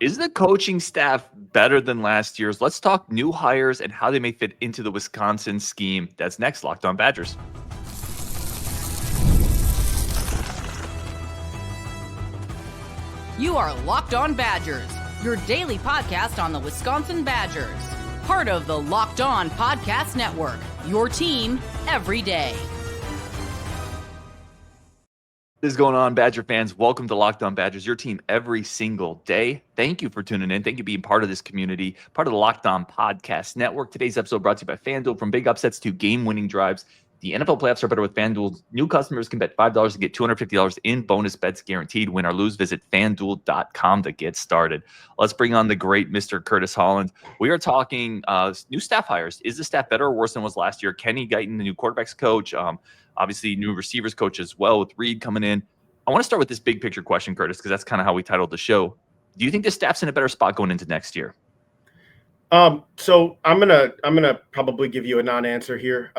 Is the coaching staff better than last year's? Let's talk new hires and how they may fit into the Wisconsin scheme. That's next, Locked On Badgers. You are Locked On Badgers, your daily podcast on the Wisconsin Badgers. Part of the Locked On Podcast Network, your team every day. What is going on, Badger fans? Welcome to Locked On Badgers, your team every single day. Thank you for tuning in. Thank you for being part of this community, part of the Locked On Podcast Network. Today's episode brought to you by FanDuel. From big upsets to game-winning drives, the NFL playoffs are better with FanDuel. New customers can bet $5 and get $250 in bonus bets guaranteed. Win or lose, visit FanDuel.com to get started. Let's bring on the great Mr. Curtis Holland. We are talking new staff hires. Is the staff better or worse than it was last year? Kenny Guiton, the new quarterbacks coach, obviously new receivers coach as well with Reid coming in. I want to start with this big picture question, Curtis, because that's kind of how we titled the show. Do you think the staff's in a better spot going into next year? So I'm gonna probably give you a non-answer here.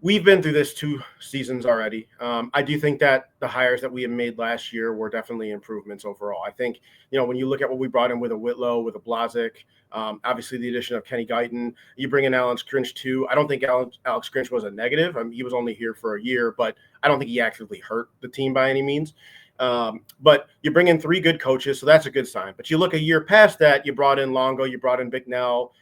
We've been through this 2 seasons already. I do think that the hires that we had made last year were definitely improvements overall. I think, when you look at what we brought in with a Whitlow, with a Blazek, obviously the addition of Kenny Guiton, you bring in Alex Grinch too. I don't think Alex Grinch was a negative. I mean, he was only here for a year, but I don't think he actively hurt the team by any means. But you bring in 3 good coaches, so that's a good sign. But you look a year past that, you brought in Longo, you brought in Bicknell,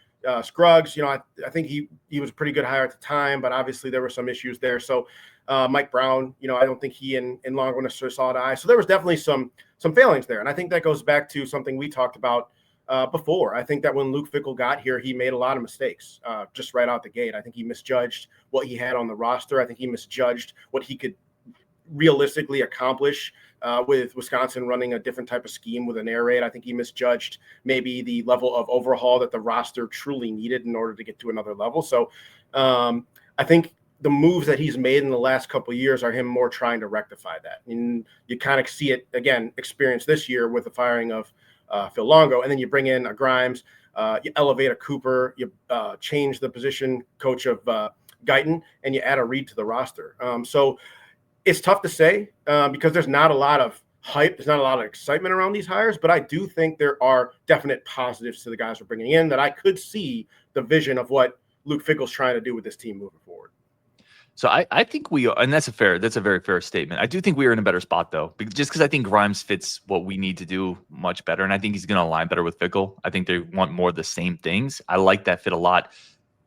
Scruggs. I think he was a pretty good hire at the time, but obviously there were some issues there. So Mike Brown, I don't think he and Longo necessarily saw eye to eye. So there was definitely some failings there. And I think that goes back to something we talked about before. I think that when Luke Fickell got here, he made a lot of mistakes just right out the gate. I think he misjudged what he had on the roster. I think he misjudged what he could realistically accomplish with Wisconsin running a different type of scheme with an air raid. I think he misjudged maybe the level of overhaul that the roster truly needed in order to get to another level. So I think the moves that he's made in the last couple of years are him more trying to rectify that. And you kind of see it, again, experience this year with the firing of Phil Longo. And then you bring in a Grimes, you elevate a Cooper, you change the position coach of Guiton, and you add a Reid to the roster. So it's tough to say because there's not a lot of hype. There's not a lot of excitement around these hires, but I do think there are definite positives to the guys we're bringing in that I could see the vision of what Luke Fickell's trying to do with this team moving forward. So I think we are, and that's a very fair statement. I do think we are in a better spot though, because I think Grimes fits what we need to do much better. And I think he's going to align better with Fickell. I think they want more of the same things. I like that fit a lot.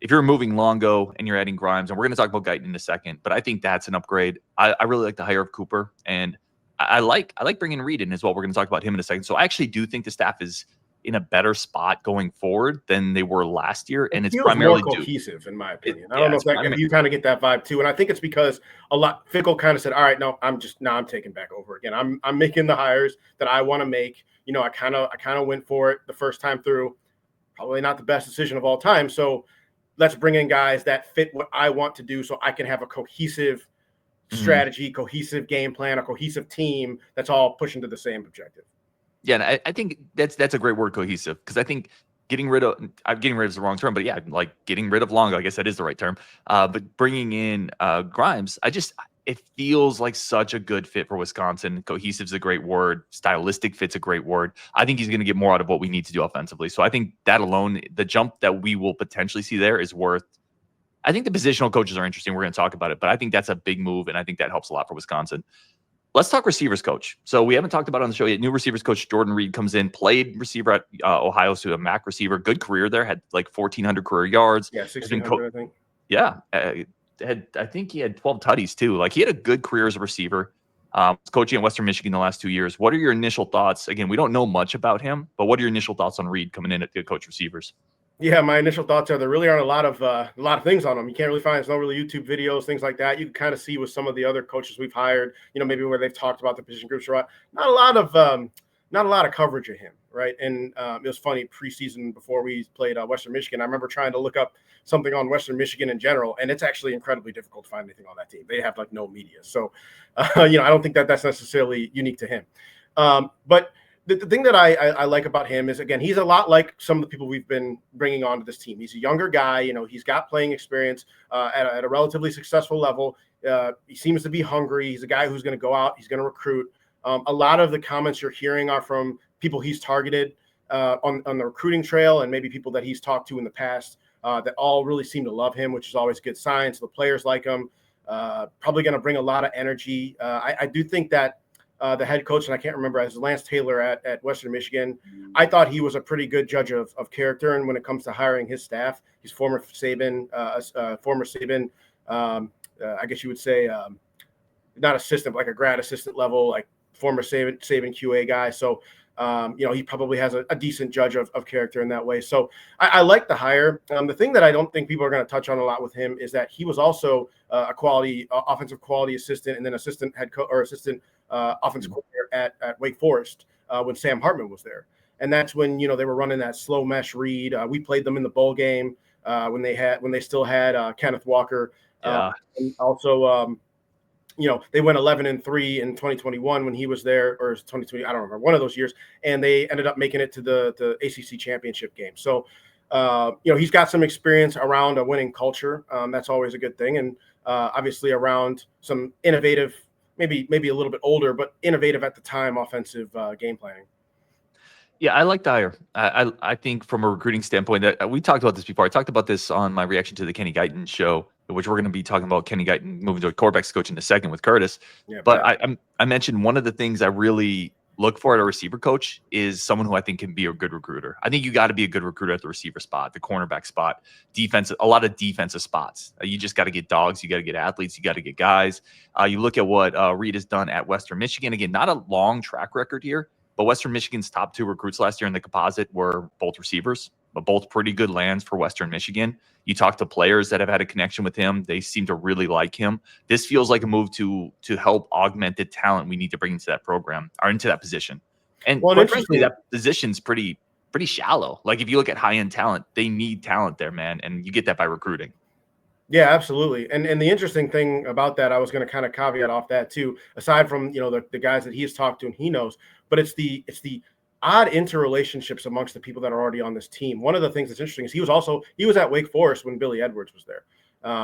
If you're removing Longo and you're adding Grimes, and we're going to talk about Guiton in a second, but I think that's an upgrade. I really like the hire of Cooper, and I like bringing Reid in as well. We're going to talk about him in a second. So I actually do think the staff is in a better spot going forward than they were last year, and it's primarily more cohesive, in my opinion. I don't know if you kind of get that vibe too, and I think it's because Fickell kind of said, "All right, no, I'm taking back over again. I'm making the hires that I want to make." I kind of went for it the first time through. Probably not the best decision of all time. So let's bring in guys that fit what I want to do so I can have a cohesive strategy, cohesive game plan, a cohesive team that's all pushing to the same objective. Yeah, and I think that's a great word, cohesive, because I think getting rid of is the wrong term, but yeah, like getting rid of Longo, I guess that is the right term. But bringing in Grimes, it feels like such a good fit for Wisconsin. Cohesive is a great word. Stylistic fit's a great word. I think he's going to get more out of what we need to do offensively. So I think that alone, the jump that we will potentially see there is worth. I think the positional coaches are interesting. We're going to talk about it, but I think that's a big move, and I think that helps a lot for Wisconsin. Let's talk receivers coach. So we haven't talked about it on the show yet. New receivers coach Jordan Reid comes in, played receiver at Ohio, so a MAC receiver, good career there, had like 1,400 career yards. Yeah, 1,600, I think. Yeah, I think he had 12 tutties too. Like, he had a good career as a receiver. Coaching at Western Michigan the last 2 years. What are your initial thoughts? Again, we don't know much about him, but what are your initial thoughts on Reid coming in to coach receivers? Yeah, my initial thoughts are there really aren't a lot of things on him. You can't really find, there's no really YouTube videos, things like that. You can kind of see with some of the other coaches we've hired, maybe where they've talked about the position groups or not a lot of coverage of him, right? And it was funny preseason before we played Western Michigan. I remember trying to look up something on Western Michigan in general, and it's actually incredibly difficult to find anything on that team. They have like no media, so I don't think that's necessarily unique to him. But the thing that I like about him is, again, he's a lot like some of the people we've been bringing onto this team. He's a younger guy. He's got playing experience at a relatively successful level. He seems to be hungry. He's a guy who's going to go out. He's going to recruit. A lot of the comments you're hearing are from people he's targeted on the recruiting trail, and maybe people that he's talked to in the past that all really seem to love him, which is always a good sign. So the players like him. Probably going to bring a lot of energy. I do think that the head coach, and I can't remember, as Lance Taylor at Western Michigan, I thought he was a pretty good judge of character. And when it comes to hiring his staff, he's former Saban, I guess you would say, not assistant, but like a grad assistant level, like former Saban QA guy. So, he probably has a decent judge of character in that way. So I like the hire. The thing that I don't think people are going to touch on a lot with him is that he was also a offensive quality assistant, and then assistant head coach or assistant offensive coordinator at Wake Forest when Sam Hartman was there. And that's when, they were running that slow mesh read. We played them in the bowl game when they still had Kenneth Walker. Yeah. And also, they went 11-3 in 2021 when he was there, or 2020, I don't remember, one of those years, and they ended up making it to the ACC championship game. So, he's got some experience around a winning culture. That's always a good thing, and obviously around some innovative, maybe a little bit older, but innovative at the time offensive game planning. Yeah, I like the hire. I think from a recruiting standpoint, that we talked about this before. I talked about this on my reaction to the Kenny Guiton show, which we're going to be talking about Kenny Guiton moving to a quarterbacks coach in a second with Curtis. Yeah, but I mentioned one of the things I really look for at a receiver coach is someone who I think can be a good recruiter. I think you got to be a good recruiter at the receiver spot, the cornerback spot, defense, a lot of defensive spots. You just got to get dogs. You got to get athletes. You got to get guys. You look at what Reid has done at Western Michigan. Again, not a long track record here, but Western Michigan's top 2 recruits last year in the composite were both receivers, but both pretty good lands for Western Michigan. You talk to players that have had a connection with him. They seem to really like him. This feels like a move to help augment the talent we need to bring into that program or into that position. And quite frankly, that position's pretty shallow. Like if you look at high-end talent, they need talent there, man. And you get that by recruiting. Yeah, absolutely. And the interesting thing about that, I was going to kind of caveat off that too, aside from, the guys that he has talked to and he knows, but it's the odd interrelationships amongst the people that are already on this team. One of the things that's interesting is he was at Wake Forest when Billy Edwards was there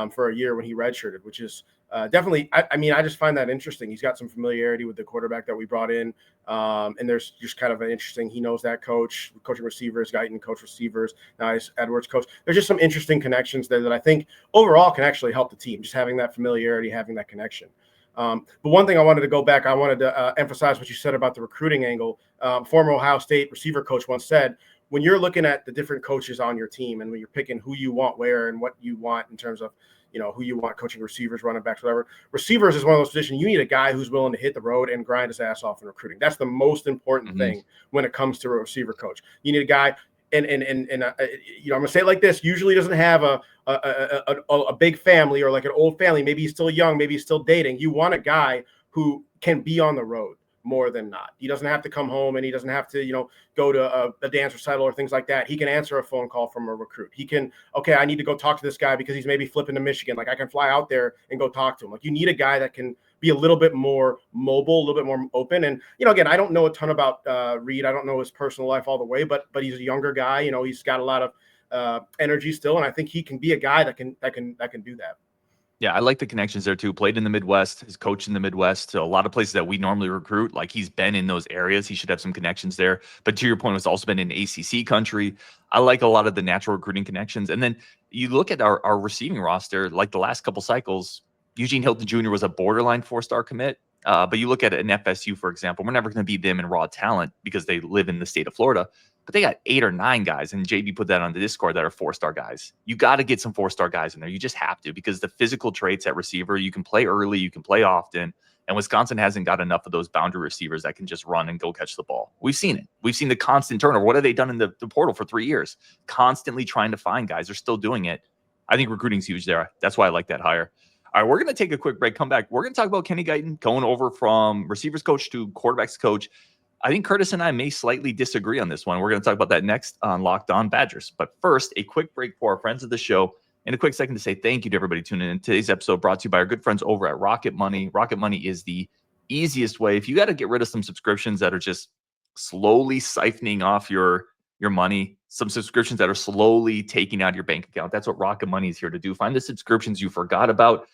for a year when he redshirted, which is definitely, I just find that interesting. He's got some familiarity with the quarterback that we brought in. And there's just kind of an interesting, he knows that coach, coaching receivers, Guiton coach receivers, now he's Edwards coach. There's just some interesting connections there that I think overall can actually help the team, just having that familiarity, having that connection. But one thing I wanted to emphasize what you said about the recruiting angle. Former Ohio State receiver coach once said, when you're looking at the different coaches on your team and when you're picking who you want where and what you want in terms of, who you want coaching receivers, running backs, whatever. Receivers is one of those positions. You need a guy who's willing to hit the road and grind his ass off in recruiting. That's the most important thing when it comes to a receiver coach. You need a guy, and I'm going to say it like this, usually doesn't have a big family or like an old family. Maybe he's still young, maybe he's still dating. You want a guy who can be on the road more than not. He doesn't have to come home and he doesn't have to, go to a dance recital or things like that. He can answer a phone call from a recruit. He can, okay, I need to go talk to this guy because he's maybe flipping to Michigan. Like I can fly out there and go talk to him. Like you need a guy that can be a little bit more mobile, a little bit more open. And, again, I don't know a ton about Reid. I don't know his personal life all the way, but he's a younger guy. He's got a lot of energy still. And I think he can be a guy that can do that. Yeah, I like the connections there too. Played in the Midwest, his coach in the Midwest, to a lot of places that we normally recruit. Like he's been in those areas. He should have some connections there. But to your point, it's also been in ACC country. I like a lot of the natural recruiting connections. And then you look at our receiving roster, like the last couple cycles, Eugene Hilton Jr. was a borderline 4-star commit. But you look at an FSU, for example, we're never going to beat them in raw talent because they live in the state of Florida. But they got 8 or 9 guys, and JB put that on the Discord, that are 4-star guys. You got to get some 4-star guys in there. You just have to, because the physical traits at receiver, you can play early, you can play often, and Wisconsin hasn't got enough of those boundary receivers that can just run and go catch the ball. We've seen it. We've seen the constant turnover. What have they done in the portal for 3 years? Constantly trying to find guys. They're still doing it. I think recruiting's huge there. That's why I like that hire. All right, we're going to take a quick break, come back. We're going to talk about Kenny Guiton going over from receivers coach to quarterbacks coach. I think Curtis and I may slightly disagree on this one. We're going to talk about that next on Locked On Badgers. But first, a quick break for our friends of the show and a quick second to say thank you to everybody tuning in. Today's episode brought to you by our good friends over at Rocket Money. Rocket Money is the easiest way. If you got to get rid of some subscriptions that are just slowly siphoning off your money, some subscriptions that are slowly taking out your bank account, that's what Rocket Money is here to do. Find the subscriptions you forgot about.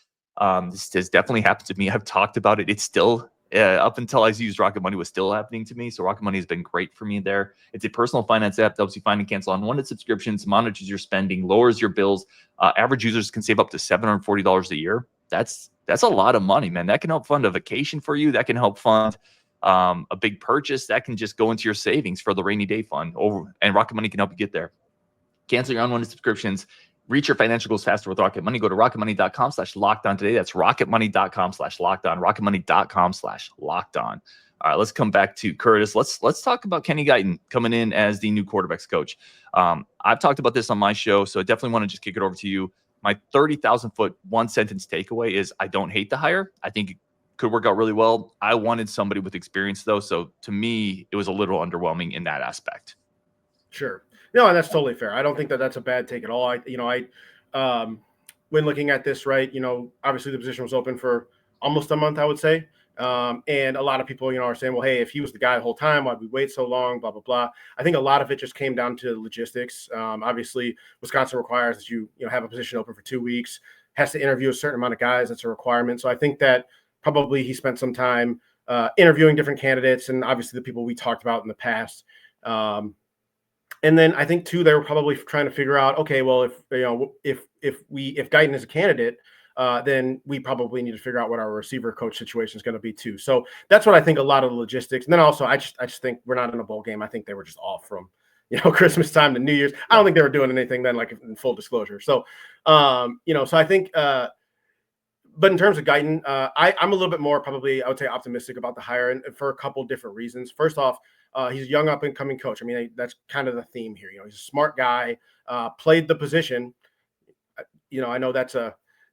This has definitely happened to me. I've talked about it. It's still up until I used Rocket Money was still happening to me. So Rocket Money has been great for me there. It's a personal finance app that helps you find and cancel unwanted subscriptions, monitors your spending, lowers your bills. Average users can save up to $740 a year. That's a lot of money, man. That can help fund a vacation for you. That can help fund a big purchase. That can just go into your savings for the rainy day fund. And Rocket Money can help you get there. Cancel your unwanted subscriptions. Reach your financial goals faster with Rocket Money. Go to rocketmoney.com/lockedon today. That's rocketmoney.com/lockedon. Rocketmoney.com/lockedon. All right, let's come back to Curtis. Let's talk about Kenny Guiton coming in as the new quarterbacks coach. I've talked about this on my show, so I definitely want to just kick it over to you. My 30,000-foot one-sentence takeaway is I don't hate the hire. I think it could work out really well. I wanted somebody with experience, though, so to me, it was a little underwhelming in that aspect. Sure. No, and that's totally fair. I don't think that that's a bad take at all. When looking at this, right, obviously the position was open for almost a month, I would say. And a lot of people, are saying, well, hey, if he was the guy the whole time, why'd we wait so long, blah, blah, blah. I think a lot of it just came down to logistics. Obviously, Wisconsin requires that you have a position open for 2 weeks, has to interview a certain amount of guys. That's a requirement. So I think that probably he spent some time interviewing different candidates and obviously the people we talked about in the past. And then I think too, they were probably trying to figure out, okay, well, if Guiton is a candidate, then we probably need to figure out what our receiver coach situation is going to be too. So that's what I think. A lot of the logistics, and then also I just think we're not in a bowl game. I think they were just off from Christmas time to New Year's. I don't think they were doing anything then, like in full disclosure. So so I think. But in terms of Guiton, I'm a little bit more probably, I would say, optimistic about the hire, and for a couple different reasons. First off, he's a young up-and-coming coach. I mean, that's kind of the theme here. He's a smart guy, played the position. I know that's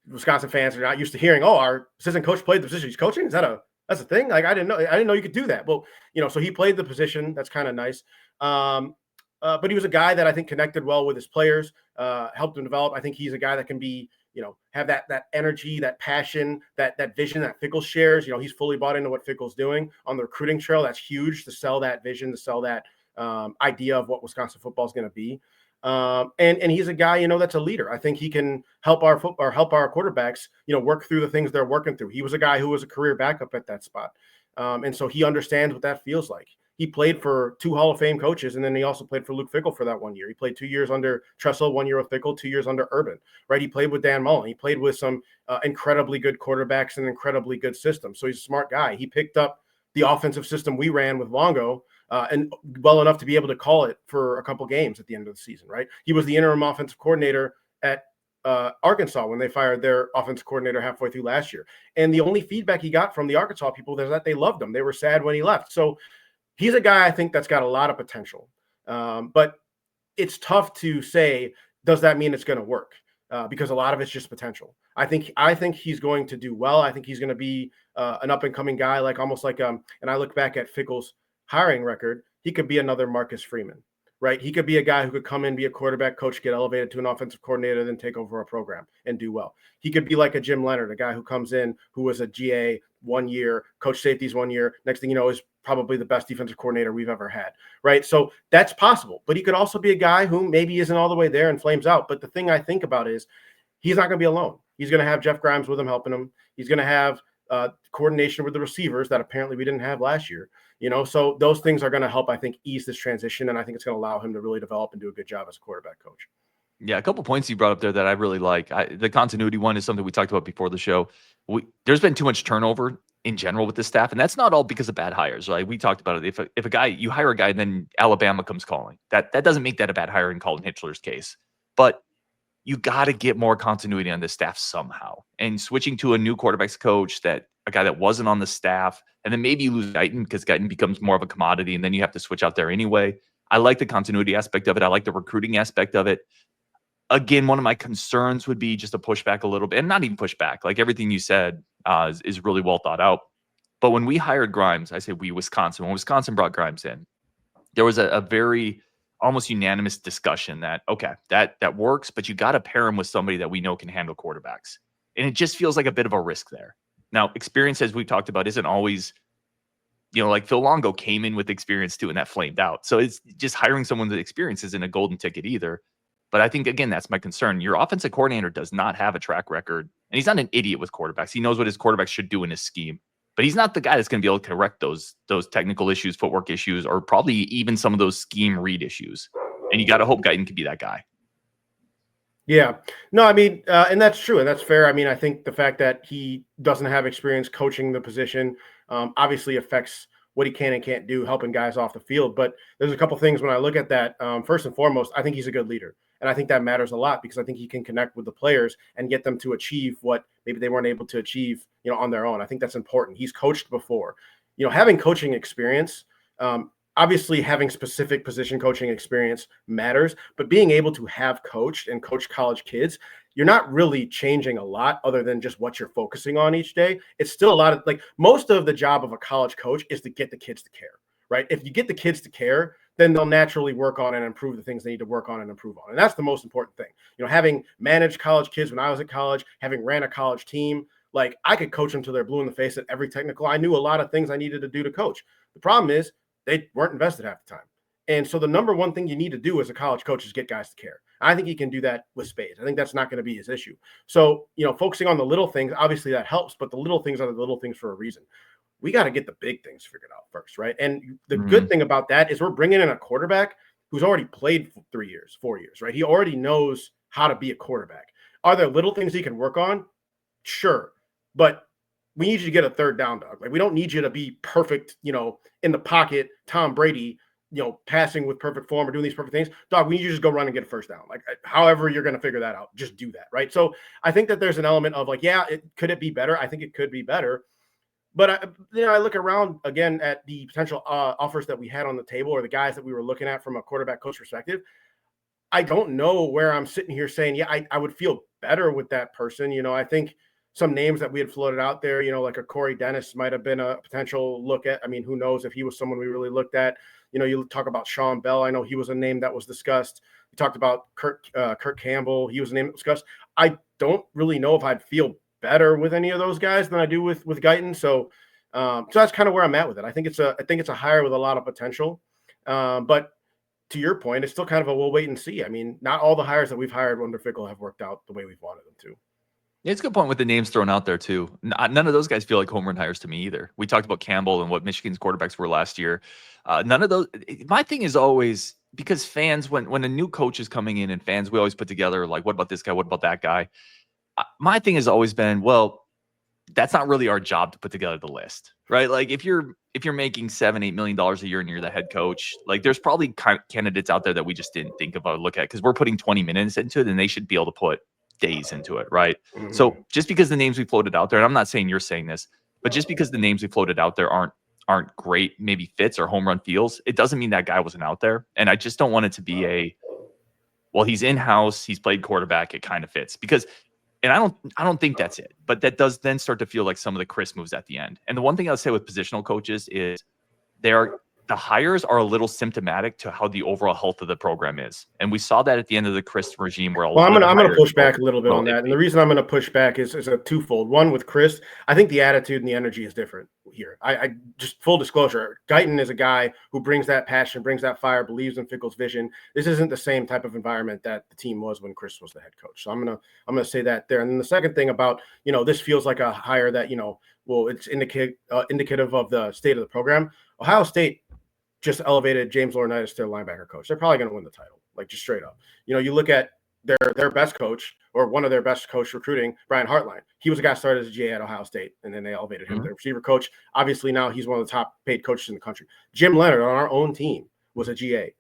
Wisconsin fans are not used to hearing, oh, our assistant coach played the position he's coaching. That's a thing? Like, I didn't know you could do that. Well, so he played the position. That's kind of nice. But he was a guy that I think connected well with his players, helped him develop. I think he's a guy that can be, have that energy, that passion, that vision that Fickle shares. He's fully bought into what Fickle's doing on the recruiting trail. That's huge to sell that vision, to sell that idea of what Wisconsin football is going to be. And he's a guy, that's a leader. I think he can help our quarterbacks, work through the things they're working through. He was a guy who was a career backup at that spot. And so he understands what that feels like. He played for 2 Hall of Fame coaches, and then he also played for Luke Fickell for that 1 year. He played 2 years under Tressel, 1 year with Fickell, 2 years under Urban, right? He played with Dan Mullen. He played with some incredibly good quarterbacks and incredibly good systems. So he's a smart guy. He picked up the offensive system we ran with Longo and well enough to be able to call it for a couple games at the end of the season, right? He was the interim offensive coordinator at Arkansas when they fired their offensive coordinator halfway through last year. And the only feedback he got from the Arkansas people is that they loved him. They were sad when he left. So he's a guy I think that's got a lot of potential. But it's tough to say, does that mean it's going to work? Because a lot of it's just potential. I think he's going to do well. I think he's going to be an up-and-coming guy, almost like and I look back at Fickle's hiring record, he could be another Marcus Freeman, right? He could be a guy who could come in, be a quarterback coach, get elevated to an offensive coordinator, then take over a program and do well. He could be like a Jim Leonard, a guy who comes in, who was a GA 1 year, coach safeties 1 year. Next thing you know is probably the best defensive coordinator we've ever had, right? So that's possible. But he could also be a guy who maybe isn't all the way there and flames out. But the thing I think about is he's not going to be alone. He's going to have Jeff Grimes with him, helping him. He's going to have coordination with the receivers that apparently we didn't have last year. So those things are going to help, I think, ease this transition. And I think it's going to allow him to really develop and do a good job as a quarterback coach. Yeah, a couple points you brought up there that I really like. The continuity one is something we talked about before the show. There's been too much turnover in general with the staff, and that's not all because of bad hires, right? We talked about it. If a guy, you hire a guy and then Alabama comes calling, that doesn't make that a bad hire in Colin Hitchler's case. But you got to get more continuity on the staff somehow. And switching to a new quarterbacks coach, a guy that wasn't on the staff, and then maybe you lose Guiton because Guiton becomes more of a commodity, and then you have to switch out there anyway. I like the continuity aspect of it. I like the recruiting aspect of it. Again, one of my concerns would be just to push back a little bit, and not even push back. Like everything you said is really well thought out. But when we hired Grimes, I say Wisconsin, when Wisconsin brought Grimes in, there was a very almost unanimous discussion that, okay, that works, but you got to pair him with somebody that we know can handle quarterbacks. And it just feels like a bit of a risk there. Now, experience, as we've talked about, isn't always, like Phil Longo came in with experience too, and that flamed out. So it's just hiring someone with experience isn't a golden ticket either. But I think, again, that's my concern. Your offensive coordinator does not have a track record, and he's not an idiot with quarterbacks. He knows what his quarterbacks should do in his scheme. but he's not the guy that's going to be able to correct those technical issues, footwork issues, or probably even some of those scheme read issues. And you got to hope Guiton can be that guy. Yeah, no, I mean, and that's true, and that's fair. I mean, I think the fact that he doesn't have experience coaching the position obviously affects what he can and can't do, helping guys off the field. But there's a couple things when I look at that. First and foremost, I think he's a good leader, and I think that matters a lot because I think he can connect with the players and get them to achieve what maybe they weren't able to achieve, on their own. I think that's important. He's coached before, having coaching experience. Obviously, having specific position coaching experience matters, but being able to have coached and coach college kids, you're not really changing a lot other than just what you're focusing on each day. It's still a lot of most of the job of a college coach is to get the kids to care, right? If you get the kids to care, then they'll naturally work on and improve the things they need to work on and improve on. And that's the most important thing. Having managed college kids when I was at college, having ran a college team, I could coach them till they're blue in the face at every technical. I knew a lot of things I needed to do to coach. The problem is, they weren't invested half the time. And so the number one thing you need to do as a college coach is get guys to care. I think he can do that with spades. I think that's not going to be his issue. So, focusing on the little things, obviously that helps, but the little things are the little things for a reason. We got to get the big things figured out first, right? And the good thing about that is we're bringing in a quarterback who's already played 3 years, 4 years, right? He already knows how to be a quarterback. Are there little things he can work on? Sure. But we need you to get a third down, dog. We don't need you to be perfect, in the pocket, Tom Brady, passing with perfect form or doing these perfect things. Dog, we need you to just go run and get a first down. However you're going to figure that out, just do that, right? So I think that there's an element of could it be better? I think it could be better. But I look around again at the potential offers that we had on the table or the guys that we were looking at from a quarterback coach perspective. I don't know where I'm sitting here saying, I would feel better with that person. I think some names that we had floated out there, like a Corey Dennis might have been a potential look at. I mean, who knows if he was someone we really looked at. You talk about Sean Bell. I know he was a name that was discussed. You talked about Kurt Campbell. He was a name that was discussed. I don't really know if I'd feel better with any of those guys than I do with Guiton. So that's kind of where I'm at with it. I think it's a hire with a lot of potential. But to your point, it's still kind of a we'll wait and see. I mean, not all the hires that we've hired under Fickell have worked out the way we've wanted them to. It's a good point with the names thrown out there, too. None of those guys feel like home run hires to me either. We talked about Campbell and what Michigan's quarterbacks were last year. None of those. My thing is always, because fans, when a new coach is coming in and fans, we always put together, what about this guy? What about that guy? My thing has always been, well, that's not really our job to put together the list, right? If you're making $7-8 million a year and you're the head coach, there's probably candidates out there that we just didn't think about or look at because we're putting 20 minutes into it and they should be able to put days into it, right? Mm-hmm. So just because the names we floated out there, and I'm not saying you're saying this, but just because the names we floated out there aren't great, maybe fits or home run feels, it doesn't mean that guy wasn't out there. And I just don't want it to be he's in-house, he's played quarterback, it kind of fits. Because, and I don't think that's it, but that does then start to feel like some of the Chris moves at the end. And the one thing I'll say with positional coaches is the hires are a little symptomatic to how the overall health of the program is. And we saw that at the end of the Chris regime where I'm going to push back a little bit on that. And the reason I'm going to push back is a twofold. One, with Chris, I think the attitude and the energy is different here. I just full disclosure, Guiton is a guy who brings that passion, brings that fire, believes in Fickell's vision. This isn't the same type of environment that the team was when Chris was the head coach. So I'm going to say that there. And then the second thing about, this feels like a hire that, it's indicative of the state of the program. Ohio State just elevated James Laurinaitis to their linebacker coach. They're probably going to win the title, just straight up. You look at their best coach or one of their best coach recruiting, Brian Hartline. He was a guy started as a GA at Ohio State, and then they elevated him to their receiver coach. Obviously, now he's one of the top paid coaches in the country. Jim Leonard on our own team was a GA.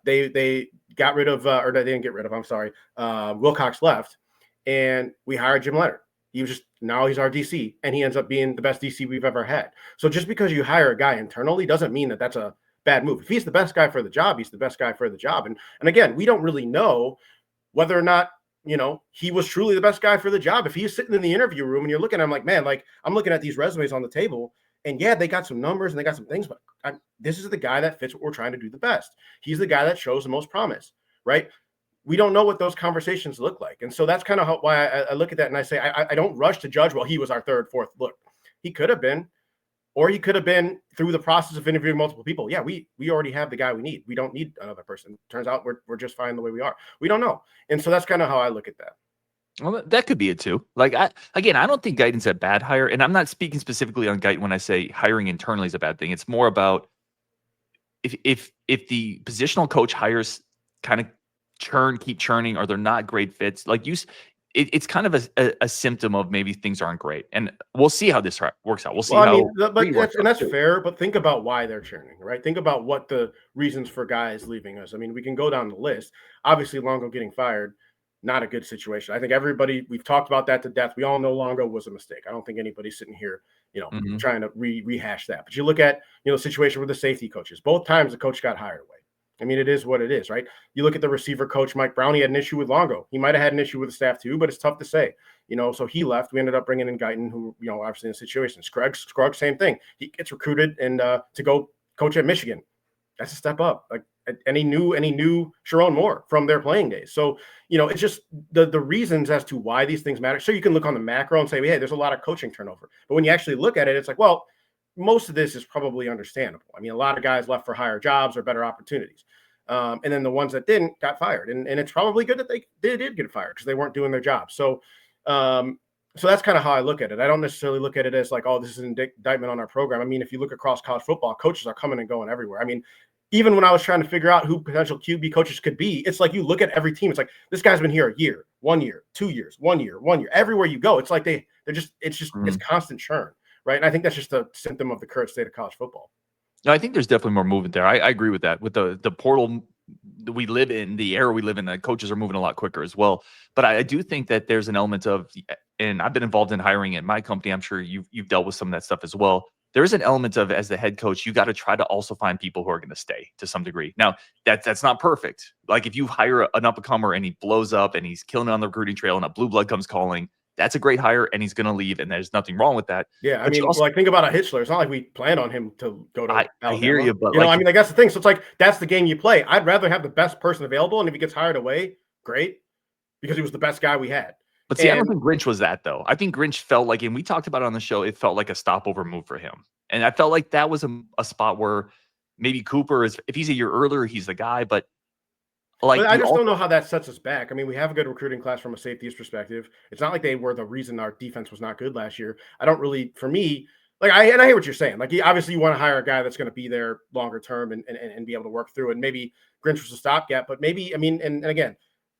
They got rid of, or they didn't get rid of, I'm sorry. Wilcox left, and we hired Jim Leonard. Now he's our DC, and he ends up being the best DC we've ever had. So just because you hire a guy internally doesn't mean that that's a bad move. If he's the best guy for the job, he's the best guy for the job. And again, we don't really know whether or not, he was truly the best guy for the job. If he's sitting in the interview room and you're looking at him man, I'm looking at these resumes on the table, and yeah, they got some numbers and they got some things, but this is the guy that fits what we're trying to do the best. He's the guy that shows the most promise, right? We don't know what those conversations look like. And so that's kind of why I look at that and I say, I don't rush to judge, well, he was our third, fourth look. He could have been, or he could have been through the process of interviewing multiple people. Yeah, we already have the guy we need. We don't need another person. Turns out we're just fine the way we are. We don't know. And so that's kind of how I look at that. Well, that could be it too. Like I don't think Guyton's a bad hire, and I'm not speaking specifically on Guyton when I say hiring internally is a bad thing. It's more about if the positional coach hires kind of keep churning, or they're not great fits, like it's kind of a symptom of maybe things aren't great. And we'll see how this works out. We'll see Well, I how mean, Reid but works out that's too. fair. But think about why they're churning, right? Think about what the reasons for guys leaving us. I mean, we can go down the list. Obviously, Longo getting fired, not a good situation. I think we've talked about that to death. We all know Longo was a mistake. I don't think anybody's sitting here, Mhm. trying to rehash that. But you look at the situation with the safety coaches. Both times the coach got hired away. I mean, it is what it is, right? You look at the receiver coach, Mike Brown. He had an issue with Longo. He might have had an issue with the staff too, but it's tough to say. So he left. We ended up bringing in Guyton, who, obviously in the situation. Scruggs, same thing. He gets recruited and to go coach at Michigan. That's a step up. Like, and he knew Sharon Moore from their playing days. So, it's just the reasons as to why these things matter. So you can look on the macro and say, hey, there's a lot of coaching turnover. But when you actually look at it, it's like, well, most of this is probably understandable. I mean, a lot of guys left for higher jobs or better opportunities. And then the ones that didn't got fired. And it's probably good that they did get fired because they weren't doing their job. So that's kind of how I look at it. I don't necessarily look at it as like, oh, this is an indictment on our program. I mean, if you look across college football, coaches are coming and going everywhere. I mean, even when I was trying to figure out who potential QB coaches could be, it's like you look at every team. It's like, this guy's been here a year, 1 year, 2 years, 1 year, 1 year. Everywhere you go, it's like it's constant churn, right? And I think that's just a symptom of the current state of college football. No, I think there's definitely more movement there. I agree with that. With the portal that we live in, the era we live in, the coaches are moving a lot quicker as well. But I do think that there's an element of, and I've been involved in hiring at my company. I'm sure you've dealt with some of that stuff as well. There is an element of, as the head coach, you got to try to also find people who are going to stay to some degree. Now, that's not perfect. Like if you hire an up-and-comer and he blows up and he's killing it on the recruiting trail and a blue blood comes calling, that's a great hire and he's going to leave, and there's nothing wrong with that. Yeah, I But you mean, also, like, think about a Hitchler. It's not like we planned on him to go to I Alabama. hear you, but I mean, like, that's the thing. So it's like that's the game you play. I'd rather have the best person available, and if he gets hired away, great, because he was the best guy we had. But see, I don't think Grinch was that though. I think Grinch felt like, and we talked about it on the show, it felt like a stopover move for him. And I felt like that was a spot where maybe Cooper is, if he's a year earlier, he's the guy. But like, But I you just also, don't know how that sets us back. I mean, we have a good recruiting class from a safeties perspective. It's not like they were the reason our defense was not good last year. I don't really, for me, like I hear what you're saying. Like, obviously you want to hire a guy that's going to be there longer term and be able to work through. And maybe Grinch was a stopgap, but maybe, I mean, and again,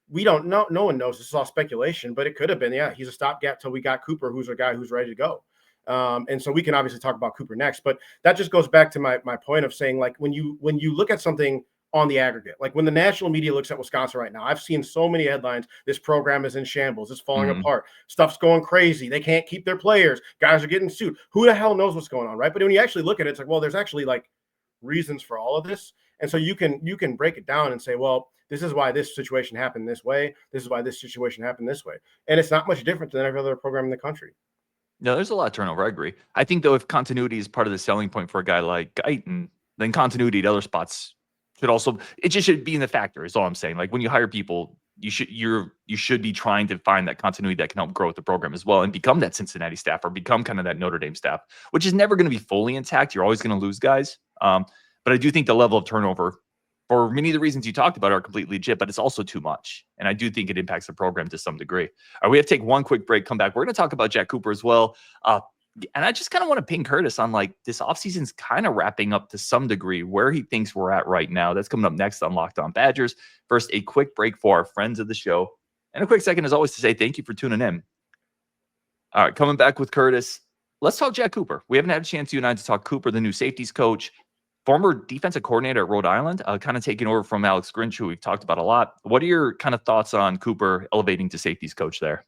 we don't know. No one knows. This is all speculation, but it could have been, yeah, he's a stopgap till we got Cooper, who's a guy who's ready to go. And so we can obviously talk about Cooper next, but that just goes back to my point of saying, like, when you look at something on the aggregate, like when the national media looks at Wisconsin right now, I've seen so many headlines. This program is in shambles. It's falling apart. Stuff's going crazy. They can't keep their players. Guys are getting sued. Who the hell knows what's going on, right? But when you actually look at it, it's like, well, there's actually like reasons for all of this. And so you can break it down and say, well, this is why this situation happened this way. This is why this situation happened this way. And it's not much different than every other program in the country. no, there's a lot of turnover. I agree. I think though, if continuity is part of the selling point for a guy like Guyton, then continuity at other spots should also, it just should be in the factor, is all I'm saying. Like when you hire people, you should be trying to find that continuity that can help grow with the program as well and become that Cincinnati staff or become kind of that Notre Dame staff, which is never going to be fully intact. You're always going to lose guys. But I do think the level of turnover, for many of the reasons you talked about, are completely legit, but it's also too much. And I do think it impacts the program to some degree. All right, we have to take one quick break, come back. We're going to talk about Jack Cooper as well. And I just kind of want to ping Curtis on, like, this offseason's kind of wrapping up to some degree, where he thinks we're at right now. That's coming up next on Locked On Badgers. First, a quick break for our friends of the show. And a quick second, as always, to say thank you for tuning in. All right, coming back with Curtis. Let's talk Jack Cooper. We haven't had a chance, you and I, to talk Cooper, the new safeties coach, former defensive coordinator at Rhode Island, kind of taking over from Alex Grinch, who we've talked about a lot. What are your kind of thoughts on Cooper elevating to safeties coach there?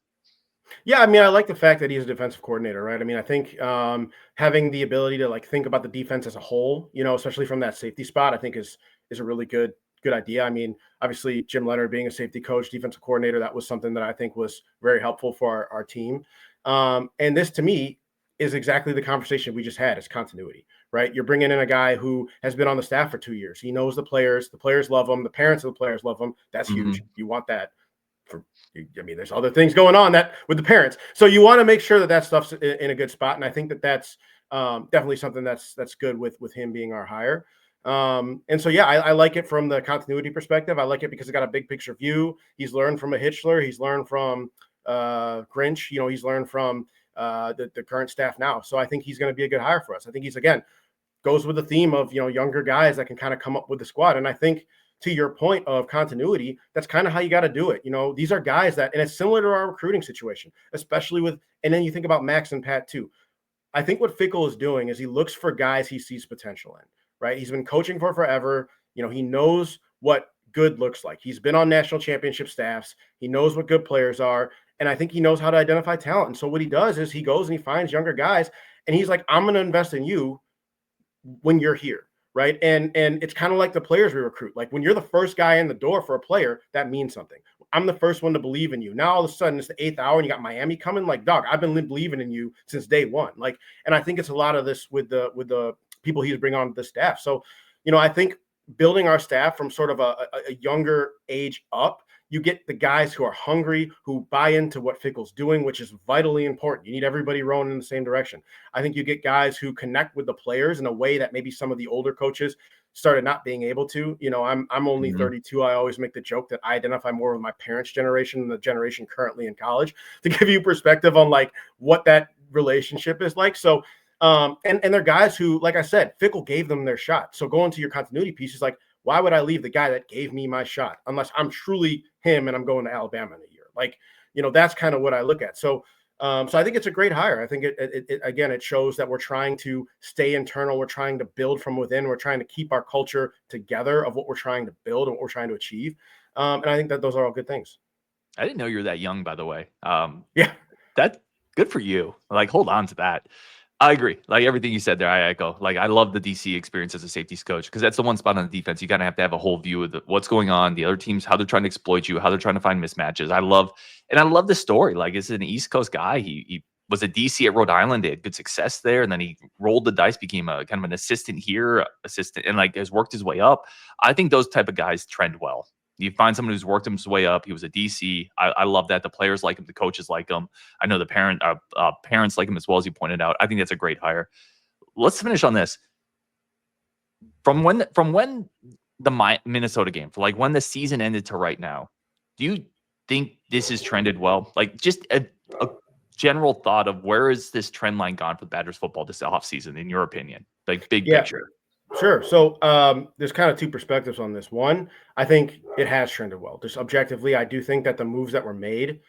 Yeah, I mean, I like the fact that he's a defensive coordinator, right? I mean, I think having the ability to like think about the defense as a whole, especially from that safety spot, I think is a really good idea. I mean, obviously Jim Leonard being a safety coach, defensive coordinator, that was something that I think was very helpful for our team. And this, to me, is exactly the conversation we just had, is continuity, right? You're bringing in a guy who has been on the staff for 2 years. He knows the players love him. The parents of the players love him. That's huge. You want that. I mean, there's other things going on that with the parents. So you want to make sure that stuff's in a good spot. And I think that's definitely something that's good with him being our hire. And so, yeah, I like it from the continuity perspective. I like it because it got a big picture view. He's learned from a Hitchler. He's learned from Grinch. He's learned from the current staff now. So I think he's going to be a good hire for us. I think he's, again, goes with the theme of, younger guys that can kind of come up with the squad. And I think, to your point of continuity, that's kind of how you got to do it. These are guys that, and it's similar to our recruiting situation, especially with, and then you think about Max and Pat too. I think what Fickell is doing is he looks for guys he sees potential in, right? He's been coaching for forever. He knows what good looks like. He's been on national championship staffs. He knows what good players are. And I think he knows how to identify talent. And so what he does is he goes and he finds younger guys and he's like, I'm going to invest in you when you're here, right? And it's kind of like the players we recruit. Like when you're the first guy in the door for a player, that means something. I'm the first one to believe in you. Now all of a sudden it's the 8th hour and you got Miami coming. Like, dog, I've been believing in you since day one. Like, and I think it's a lot of this with the people he's bringing on the staff. So, I think building our staff from sort of a younger age up, you get the guys who are hungry, who buy into what Fickell's doing, which is vitally important. You need everybody rowing in the same direction. I think you get guys who connect with the players in a way that maybe some of the older coaches started not being able to. I'm only 32. I always make the joke that I identify more with my parents' generation than the generation currently in college, to give you perspective on like what that relationship is like. So, and they're guys who, like I said, Fickell gave them their shot. So going to your continuity piece is like, why would I leave the guy that gave me my shot unless I'm truly him and I'm going to Alabama in a year? Like, that's kind of what I look at. So I think it's a great hire. I think it shows that we're trying to stay internal. We're trying to build from within. We're trying to keep our culture together of what we're trying to build and what we're trying to achieve. And I think that those are all good things. I didn't know you were that young, by the way. Yeah, that's good for you. Like, hold on to that. I agree. Like everything you said there, I echo. Like I love the DC experience as a safeties coach because that's the one spot on the defense. You kind of have to have a whole view of what's going on, the other teams, how they're trying to exploit you, how they're trying to find mismatches. I love the story. Like it's an East Coast guy. He was a DC at Rhode Island. They had good success there, and then he rolled the dice, became a kind of an assistant here, and like has worked his way up. I think those type of guys trend well. You find someone who's worked his way up. He was a DC. I love that. The players like him. The coaches like him. I know the parents like him as well, as you pointed out. I think that's a great hire. Let's finish on this. From when the Minnesota game, for like when the season ended to right now, do you think this has trended well? Like just a general thought of where is this trend line gone for Badgers football this offseason, in your opinion? Like big picture. Sure. So there's kind of two perspectives on this. One, I think it has trended well. Just objectively, I do think that the moves that were made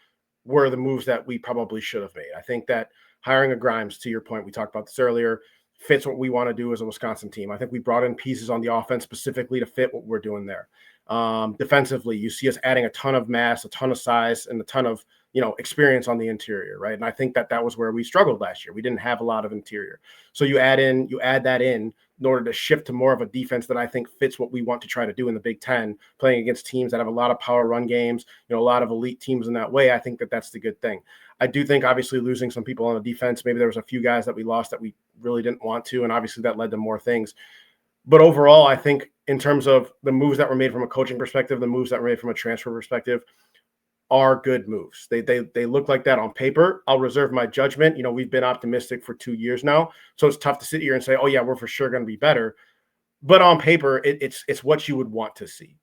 were the moves that we probably should have made. I think that hiring a Grimes, to your point, we talked about this earlier, fits what we want to do as a Wisconsin team. I think we brought in pieces on the offense specifically to fit what we're doing there. Defensively, you see us adding a ton of mass, a ton of size, and a ton of experience on the interior, right? And I think that was where we struggled last year. We didn't have a lot of interior. So you add that in order to shift to more of a defense that I think fits what we want to try to do in the Big Ten, playing against teams that have a lot of power run games, a lot of elite teams in that way. I think that's the good thing. I do think obviously losing some people on the defense, maybe there was a few guys that we lost that we really didn't want to, and obviously that led to more things. But overall, I think in terms of the moves that were made from a coaching perspective, the moves that were made from a transfer perspective, are good moves. They look like that on paper. I'll reserve my judgment. We've been optimistic for 2 years now, so it's tough to sit here and say, oh yeah, we're for sure going to be better. But on paper, it's what you would want to see.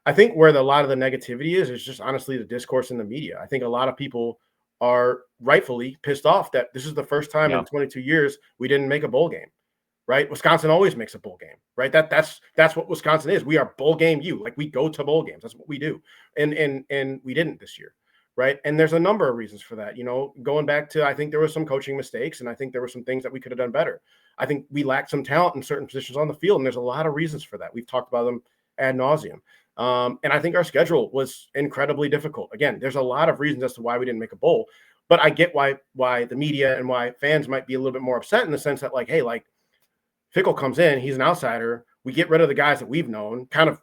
I think where a lot of the negativity is just honestly the discourse in the media. I think a lot of people are rightfully pissed off that this is the first time in 22 years we didn't make a bowl game. Right? Wisconsin always makes a bowl game, right? That's what Wisconsin is. We are bowl game you. Like we go to bowl games. That's what we do. And we didn't this year, right? And there's a number of reasons for that. Going back to, I think there were some coaching mistakes, and I think there were some things that we could have done better. I think we lacked some talent in certain positions on the field, and there's a lot of reasons for that. We've talked about them ad nauseum. And I think our schedule was incredibly difficult. Again, there's a lot of reasons as to why we didn't make a bowl, but I get why the media and why fans might be a little bit more upset in the sense that like, hey, like, Fickell comes in, he's an outsider. We get rid of the guys that we've known kind of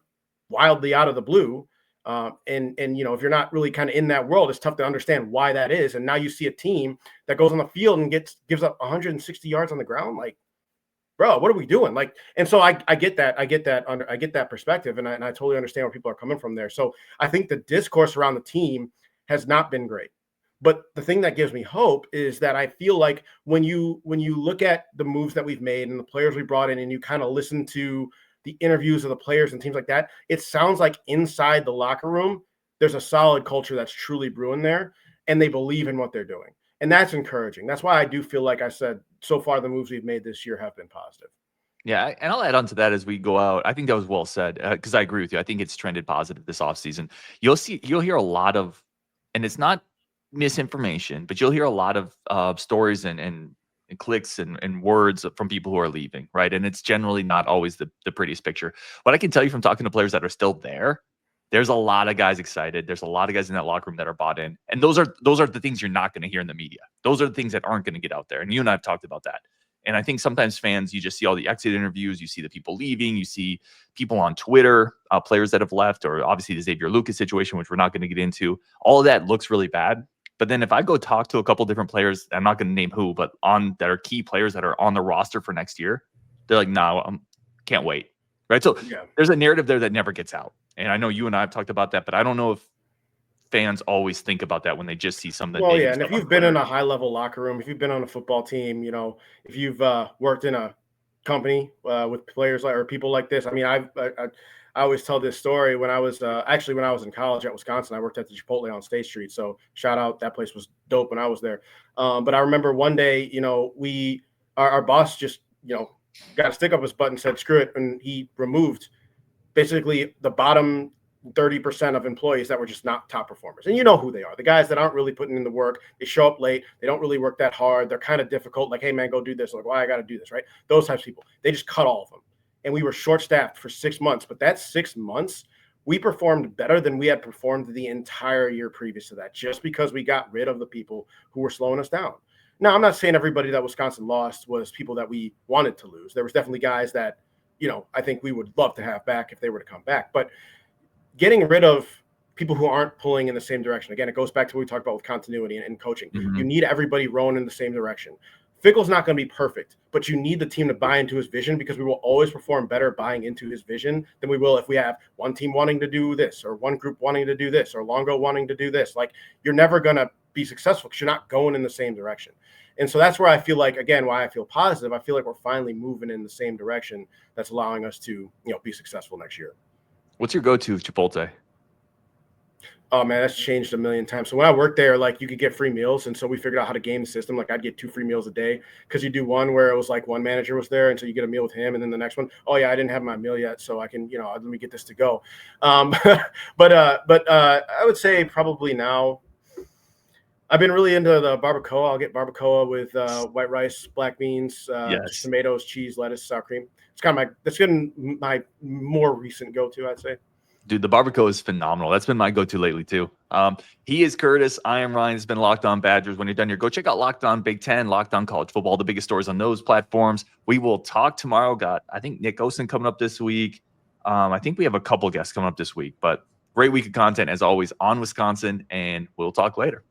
wildly out of the blue. And if you're not really kind of in that world, it's tough to understand why that is. And now you see a team that goes on the field and gives up 160 yards on the ground. Like, bro, what are we doing? Like, and so I get that. I get that perspective. And I totally understand where people are coming from there. So I think the discourse around the team has not been great. But the thing that gives me hope is that I feel like when you look at the moves that we've made and the players we brought in and you kind of listen to the interviews of the players and teams like that, it sounds like inside the locker room, there's a solid culture that's truly brewing there. and they believe in what they're doing. And that's encouraging. That's why I do feel like I said, so far the moves we've made this year have been positive. Yeah, and I'll add on to that as we go out. I think that was well said because I agree with you. I think it's trended positive this offseason. You'll hear a lot of, and it's not misinformation, but you'll hear a lot of stories and clicks and words from people who are leaving, right? And it's generally not always the prettiest picture. But I can tell you from talking to players that are still there, there's a lot of guys excited. There's a lot of guys in that locker room that are bought in, and those are the things you're not going to hear in the media. Those are the things that aren't going to get out there. And you and I have talked about that. And I think sometimes fans, you just see all the exit interviews, you see the people leaving, you see people on Twitter, players that have left, or obviously the Xavier Lucas situation, which we're not going to get into. All of that looks really bad. But then if I go talk to a couple different players, I'm not going to name who, but that are key players that are on the roster for next year, they're like, no, can't wait. Right. So there's a narrative there that never gets out. And I know you and I have talked about that, but I don't know if fans always think about that when they just see some of the well, yeah, and if you've been in a high-level locker room, if you've been on a football team, if you've worked in a company with players or people like this, I mean, I always tell this story. When I was in college at Wisconsin, I worked at the Chipotle on State Street. So shout out, that place was dope when I was there. But I remember one day, our boss just got a stick up his butt and said screw it, and he removed basically the bottom 30% of employees that were just not top performers. And you know who they are. The guys that aren't really putting in the work. They show up late. They don't really work that hard. They're kind of difficult. Like, hey, man, go do this. Like, why I got to do this, right? Those types of people. They just cut all of them. And we were short-staffed for 6 months. But that 6 months, we performed better than we had performed the entire year previous to that, just because we got rid of the people who were slowing us down. Now, I'm not saying everybody that Wisconsin lost was people that we wanted to lose. There was definitely guys that, I think we would love to have back if they were to come back. But getting rid of people who aren't pulling in the same direction. Again, it goes back to what we talked about with continuity and coaching. Mm-hmm. You need everybody rowing in the same direction. Fickle's not going to be perfect, but you need the team to buy into his vision, because we will always perform better buying into his vision than we will if we have one team wanting to do this, or one group wanting to do this, or Longo wanting to do this. Like, you're never going to be successful because you're not going in the same direction. And so that's where I feel like, again, why I feel positive. I feel like we're finally moving in the same direction that's allowing us to, be successful next year. What's your go-to Chipotle? Oh, man, that's changed a million times. So when I worked there, like, you could get free meals. And so we figured out how to game the system. Like, I'd get 2 free meals a day, because you do one where it was like one manager was there. And so you get a meal with him. And then the next one, oh, yeah, I didn't have my meal yet, so I can, let me get this to go. But I would say probably now I've been really into the barbacoa. I'll get barbacoa with white rice, black beans, tomatoes, cheese, lettuce, sour cream. That's been my more recent go-to, I'd say. Dude, the barbacoa is phenomenal. That's been my go-to lately too. He is Curtis. I am Ryan. It's been Locked On Badgers. When you're done here, go check out Locked On Big Ten, Locked On College Football, the biggest stories on those platforms. We will talk tomorrow. Got, I think, Nick Osen coming up this week. I think we have a couple guests coming up this week, but great week of content as always on Wisconsin, and we'll talk later.